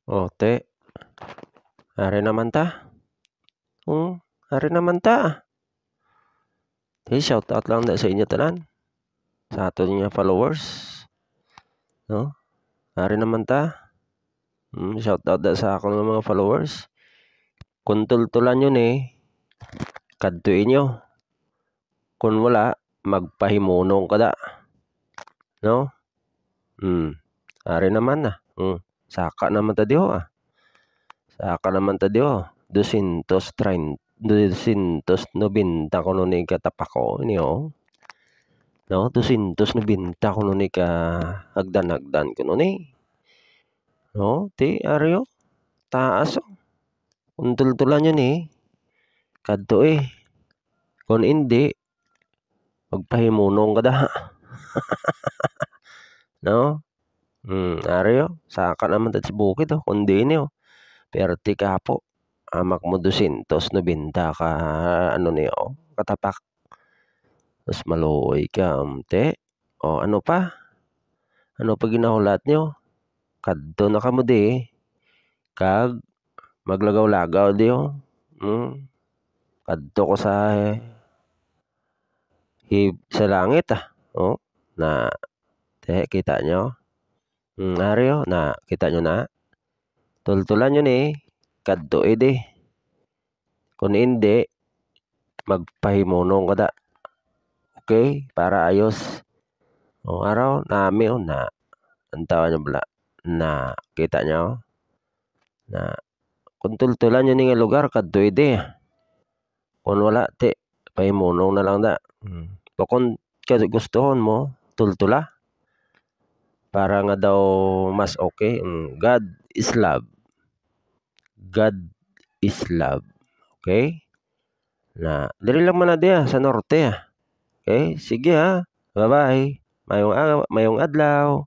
Oh, te, ari naman ta. Ari naman ta. Te, shout out lang da sa inyo tanan. Sa ato niya followers. No? Ari naman ta. Shout out da sa akong mga followers. Kung tultulan nyo ni, kadtuin nyo. Kung wala, magpahimunong ka da. No? Ari naman na. Saka naman ta diho ah. Saka naman ta diho. 290 kuno ni katapako niyo. No, 290 kuno ni ka hagdan kuno ni. No, ti aryo taas oh. Kung tultulan nyo ni, kadto Kung hindi, magpahimunong ka da. No? Aryo, saka naman ta sa bukid oh. Kundi niyo. Perti ka po. Amak mo 290 ka ano niyo, katapak. Mas maluoy ka, te. O ano pa? Ano pa ginahulat nyo? Kadto na kamo di. Kag maglagaw-lagaw di oh. Kadto ko sa sa langit ah. Oh, na te kita nyo. Ari oh, na kita nyo na. Tultulan nyo ni. Kadto di. Kung hindi, magpahimunong ka da. Okay? Para ayos. O araw, nami o na. Antawa nyo bala. Na, kita nyo. Na, kung tultulan nyo ni nga lugar, kadto di. Kung wala, te, pahimunong na lang da. Kung gustuhon mo, tultula. Para nga daw mas okay. God is love. God is love. Okay? Na, dali lang man na diya sa norte ah. Okay? Sige ha. Bye-bye. Mayong adlaw.